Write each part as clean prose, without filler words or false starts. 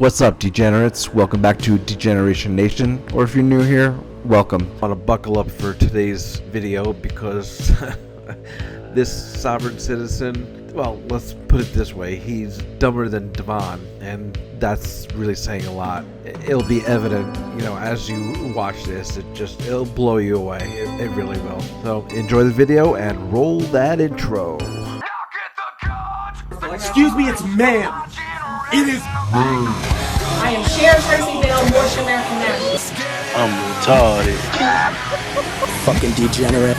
What's up, degenerates? Welcome back to Degeneration Nation, or if you're new here, welcome. I want to buckle up for today's video because this sovereign citizen, well, let's put it this way, he's dumber than Devon, and that's really saying a lot. It'll be evident, as you watch this, it'll blow you away. It really will. So enjoy the video and roll that intro. Excuse me, it's ma'am. It is ma'am. I am Sharon Tracy Bell, Moorish American nationalist. I'm retarded. Fucking degenerate.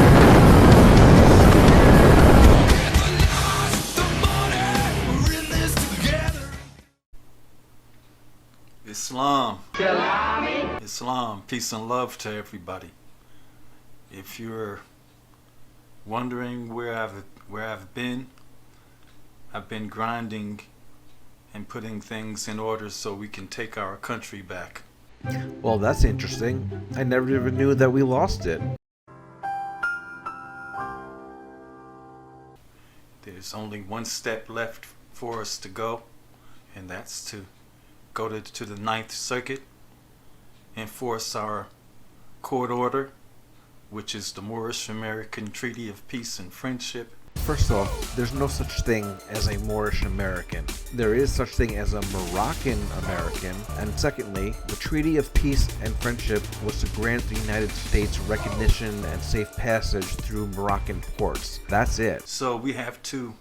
Islam, peace and love to everybody. If you're wondering where I've been grinding and putting things in order so we can take our country back. Well, that's interesting. I never even knew that we lost it. There's only one step left for us to go, and that's to go to the Ninth Circuit, enforce our court order, which is the Moorish American Treaty of Peace and Friendship. First off, there's no such thing as a Moorish American. There is such thing as a Moroccan American. And secondly, the Treaty of Peace and Friendship was to grant the United States recognition and safe passage through Moroccan ports. That's it. So we have to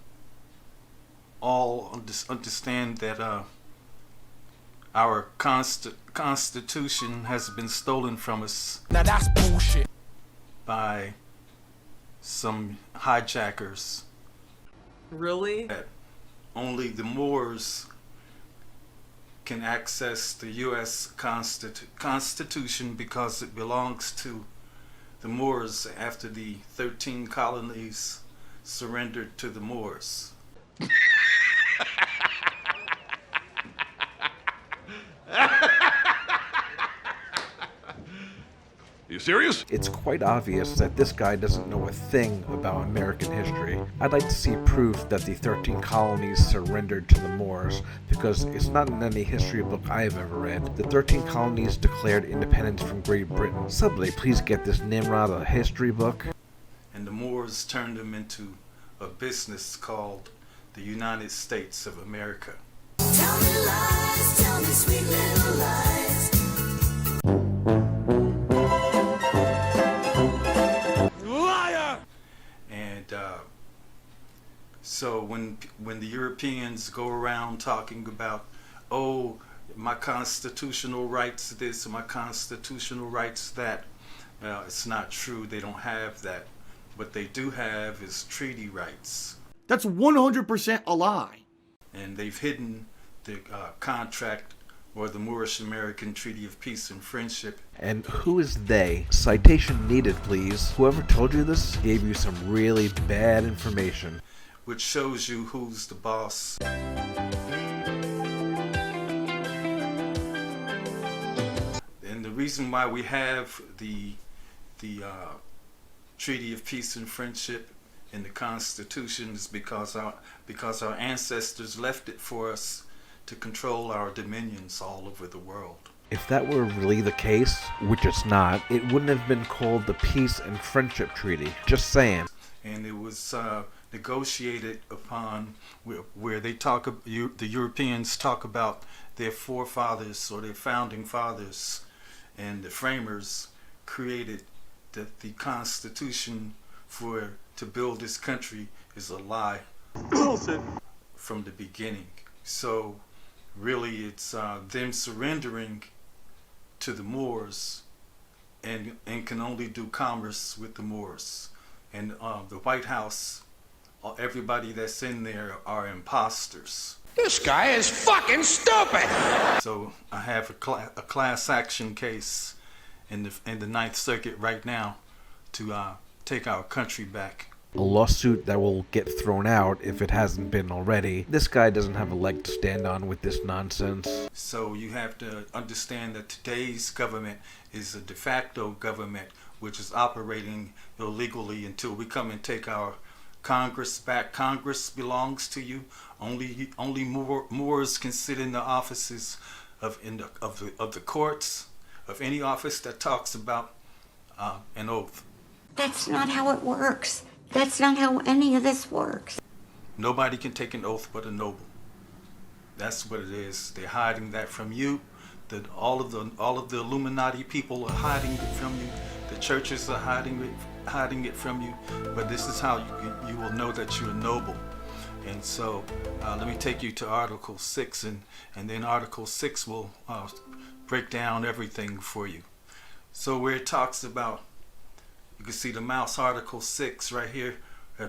all understand that our Constitution has been stolen from us. Now that's bullshit. By some hijackers. Really? That only the Moors can access the U.S. Constitution because it belongs to the Moors after the 13 colonies surrendered to the Moors. You serious? It's quite obvious that this guy doesn't know a thing about American history. I'd like to see proof that the 13 colonies surrendered to the Moors, because it's not in any history book I've ever read. The 13 colonies declared independence from Great Britain. Somebody please get this Nimrod a history book. And the Moors turned them into a business called the United States of America. Tell me lies, tell me sweet little lies. So when the Europeans go around talking about, oh, my constitutional rights this, my constitutional rights that, well, it's not true. They don't have that. What they do have is treaty rights. That's 100% a lie. And they've hidden the contract or the Moorish American Treaty of Peace and Friendship. And who is they? Citation needed, please. Whoever told you this gave you some really bad information. Which shows you who's the boss. And the reason why we have the Treaty of Peace and Friendship in the Constitution is because our ancestors left it for us to control our dominions all over the world. If that were really the case, which it's not, it wouldn't have been called the Peace and Friendship Treaty. Just saying. And it was negotiated upon where they the Europeans talk about their forefathers or their founding fathers, and the framers created that the Constitution to build this country is a lie from the beginning. So really it's them surrendering to the Moors and can only do commerce with the Moors. And the White House, everybody that's in there are imposters. This guy is fucking stupid. So I have a class action case in the Ninth Circuit right now to take our country back. A lawsuit that will get thrown out if it hasn't been already. This guy doesn't have a leg to stand on with this nonsense. So you have to understand that today's government is a de facto government which is operating illegally until we come and take our Congress back. Congress belongs to you. Only Moors can sit in the offices of the courts, of any office that talks about an oath. That's not how it works. That's not how any of this works. Nobody can take an oath but a noble. That's what it is. They're hiding that from you. All of the Illuminati people are hiding it from you. The churches are hiding it from you. But this is how you will know that you're noble. And so let me take you to Article 6, and then Article 6 will break down everything for you. So where it talks about, you can see the mouse, Article 6 right here,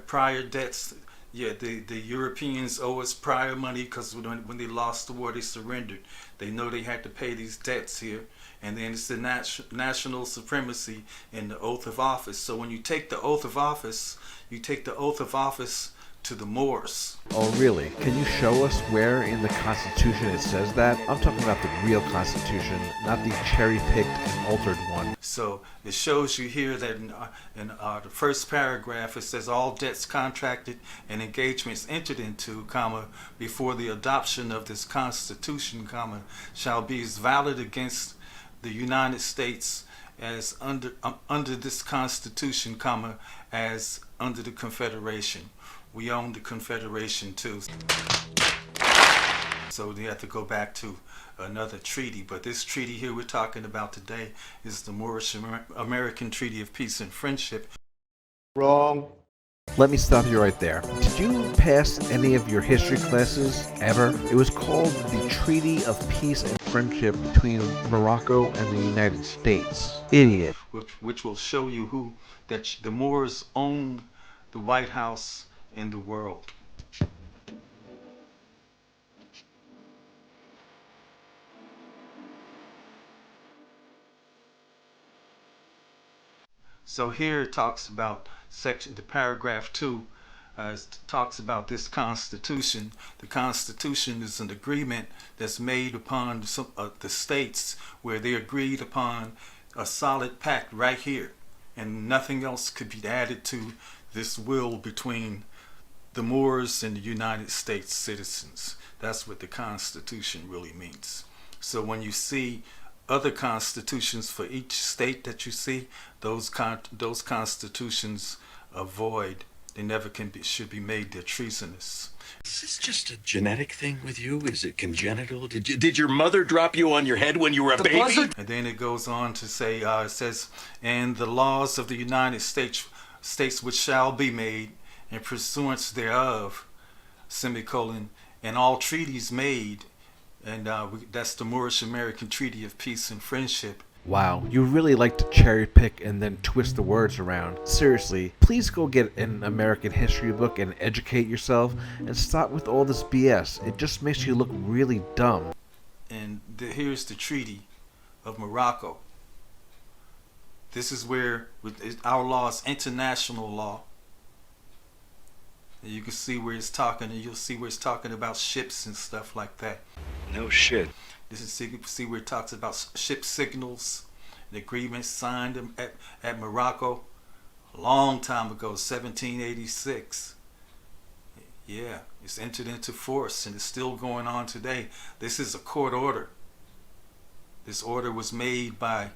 prior debts. Yeah, the Europeans owe us prior money because when they lost the war, they surrendered. They know they had to pay these debts here. And then it's the national supremacy and the oath of office. So when you take the oath of office, you take the oath of office to the Moors. Oh, really? Can you show us where in the Constitution it says that? I'm talking about the real Constitution, not the cherry-picked and altered one. So it shows you here that in the first paragraph, it says all debts contracted and engagements entered into, comma, before the adoption of this Constitution, comma, shall be as valid against the United States as under this Constitution, comma, as under the Confederation. We own the Confederation too. So we have to go back to another treaty. But this treaty here we're talking about today is the Moorish American Treaty of Peace and Friendship. Wrong. Let me stop you right there. Did you pass any of your history classes ever? It was called the Treaty of Peace and Friendship between Morocco and the United States. Idiot. Which will show you that the Moors own the White House in the world. So here it talks about the paragraph 2 talks about this Constitution. The Constitution is an agreement that's made upon the states where they agreed upon a solid pact right here, and nothing else could be added to this will between the Moors and the United States citizens. That's what the Constitution really means. So when you see other constitutions for each state that you see, those constitutions are void. They never should be made. They're treasonous. Is this just a genetic thing with you? Is it congenital? Did your mother drop you on your head when you were a baby? And then it goes on to say, it says, and the laws of the United States which shall be made in pursuance thereof, semicolon, and all treaties made, and that's the Moorish American Treaty of Peace and Friendship. Wow, you really like to cherry pick and then twist the words around. Seriously, please go get an American history book and educate yourself and stop with all this BS. It just makes you look really dumb. And here's the Treaty of Morocco. This is where our law is international law. And you can see where it's talking, and you'll see where it's talking about ships and stuff like that. No shit. This is see where it talks about ship signals, the agreement signed at Morocco a long time ago, 1786. Yeah, it's entered into force and it's still going on today. This is a court order. This order was made by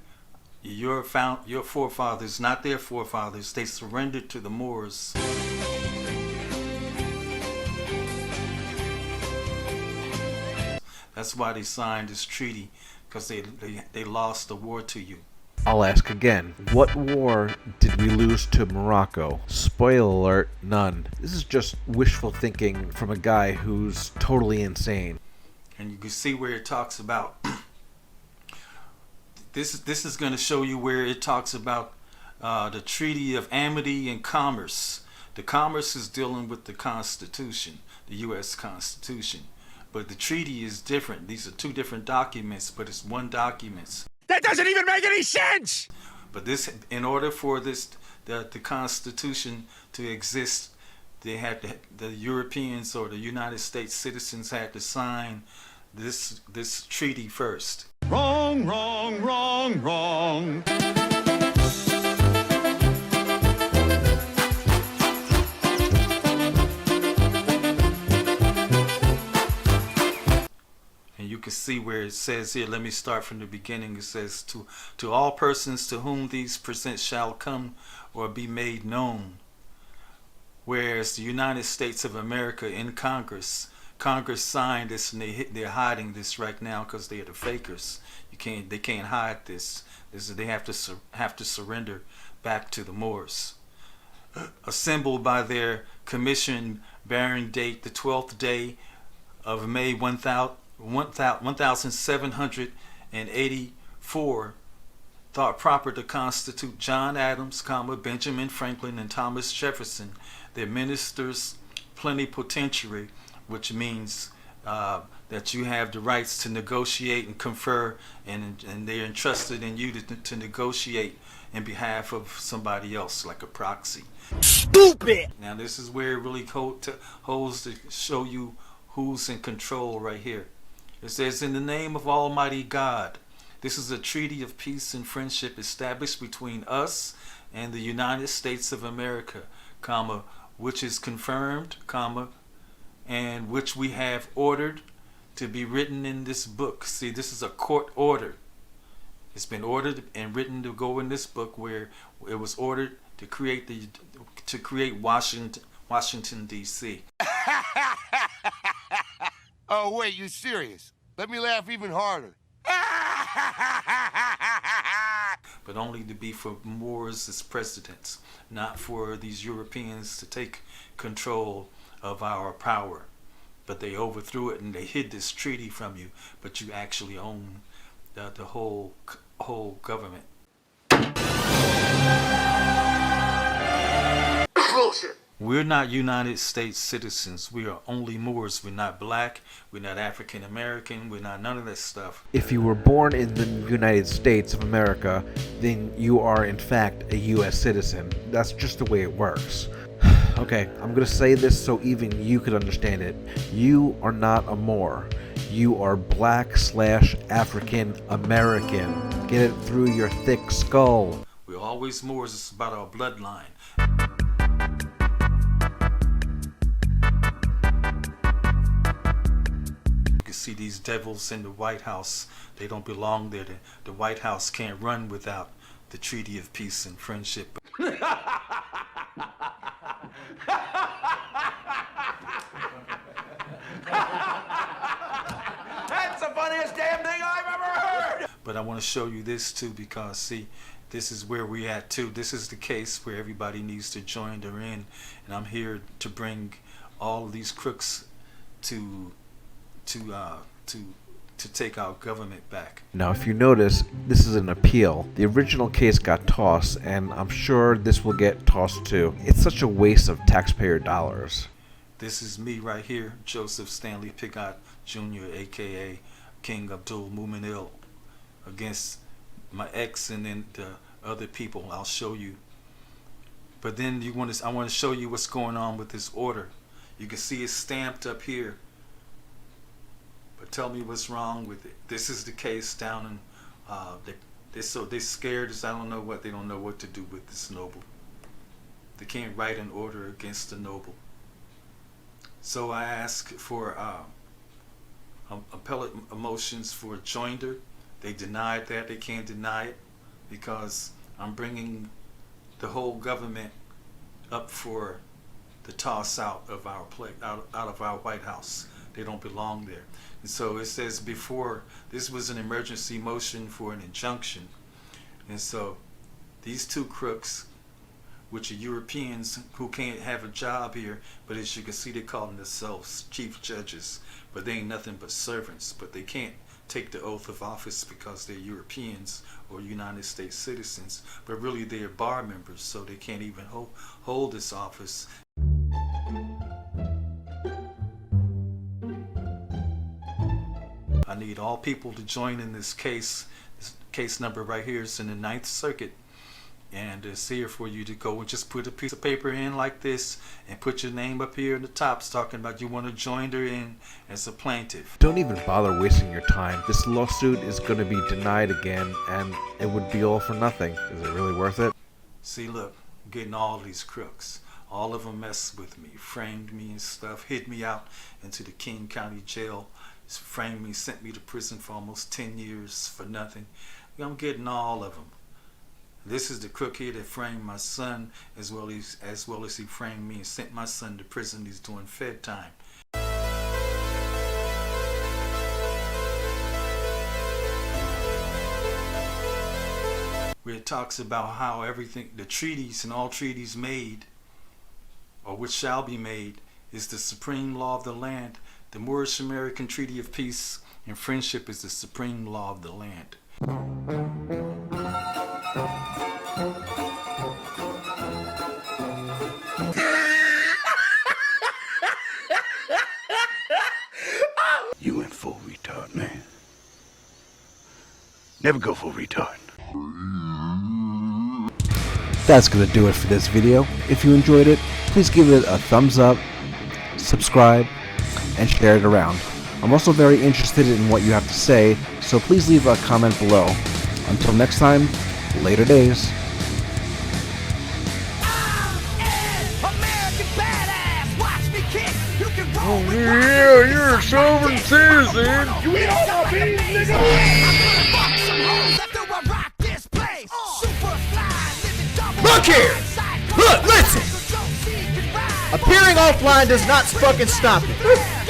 your forefathers, not their forefathers. They surrendered to the Moors. That's why they signed this treaty, because they lost the war to you. I'll ask again. What war did we lose to Morocco? Spoiler alert, none. This is just wishful thinking from a guy who's totally insane. And you can see where it talks about this is going to show you where it talks about the Treaty of Amity and Commerce. The commerce is dealing with the Constitution, the U.S. Constitution. But the treaty is different. These are two different documents, but it's one document. That doesn't even make any sense! But this, in order for the Constitution to exist, the Europeans or the United States citizens had to sign this treaty first. Wrong, wrong, wrong, wrong. And you can see where it says here, let me start from the beginning. It says, to all persons to whom these presents shall come or be made known. Whereas the United States of America in Congress signed this, and they're hiding this right now because they're the fakers. They can't hide this. They have to surrender back to the Moors. Assembled by their commission bearing date the 12th day of May 1784, thought proper to constitute John Adams, Benjamin Franklin, and Thomas Jefferson their ministers plenipotentiary, which means that you have the rights to negotiate and confer, and they're entrusted in you to negotiate in behalf of somebody else, like a proxy. Stupid! Now this is where it really holds to show you who's in control right here. It says, in the name of Almighty God, this is a treaty of peace and friendship established between us and the United States of America, which is confirmed, and which we have ordered to be written in this book. See, this is a court order. It's been ordered and written to go in this book, where it was ordered to create Washington D.C. Oh, wait, you serious? Let me laugh even harder. But only to be for Moors as presidents, not for these Europeans to take control of our power. But they overthrew it and they hid this treaty from you, but you actually own the whole government. Bullshit. We're not United States citizens. We are only Moors. We're not black. We're not African American. We're not none of this stuff. If you were born in the United States of America, then you are in fact a U.S. citizen. That's just the way it works. Okay, I'm gonna say this so even you could understand it. You are not a Moor. You are black/African American. Get it through your thick skull. We're always Moors. It's about our bloodline. See these devils in the White House, they don't belong there. The White House can't run without the Treaty of Peace and Friendship. That's the funniest damn thing I've ever heard! But I want to show you this too, because see, this is where we at too. This is the case where everybody needs to join their in, and I'm here to bring all of these crooks to take our government back. Now, if you notice, this is an appeal. The original case got tossed, and I'm sure this will get tossed too. It's such a waste of taxpayer dollars. This is me right here, Joseph Stanley Pigott Jr., aka King Abdul Muminil, against my ex and then the other people. I'll show you. But then I want to show you what's going on with this order. You can see it's stamped up here. But tell me what's wrong with it. This is the case down in they're scared as I don't know what. They don't know what to do with this noble. They can't write an order against the noble. So I ask for appellate motions for joinder. They denied that. They can't deny it because I'm bringing the whole government up for the toss out of our out of our White House. They don't belong there. And so it says before, this was an emergency motion for an injunction. And so these two crooks, which are Europeans who can't have a job here, but as you can see, they call themselves chief judges, but they ain't nothing but servants. But they can't take the oath of office because they're Europeans or United States citizens, but really they're bar members, so they can't even hold this office. I need all people to join in this case. This case number right here is in the 9th Circuit. And it's here for you to go and just put a piece of paper in like this and put your name up here in the top. It's talking about you want to join her in as a plaintiff. Don't even bother wasting your time. This lawsuit is going to be denied again, and it would be all for nothing. Is it really worth it? See, look, I'm getting all these crooks. All of them messed with me, framed me and stuff, hid me out into the King County Jail framed me, sent me to prison for almost 10 years for nothing. I'm getting all of them. This is the crook here that framed my son, as well as he framed me and sent my son to prison. He's doing Fed time. Where it talks about how everything, the treaties and all treaties made, or which shall be made, is the supreme law of the land. The Moorish American Treaty of Peace and Friendship is the supreme law of the land. You went full retard, man. Never go full retard. That's gonna do it for this video. If you enjoyed it, please give it a thumbs up, subscribe, and share it around. I'm also very interested in what you have to say, so please leave a comment below. Until next time, later days. Yeah, you're a sovereign citizen. You eat all my beans, nigga. Look here! Look, listen! Appearing offline does not fucking stop it.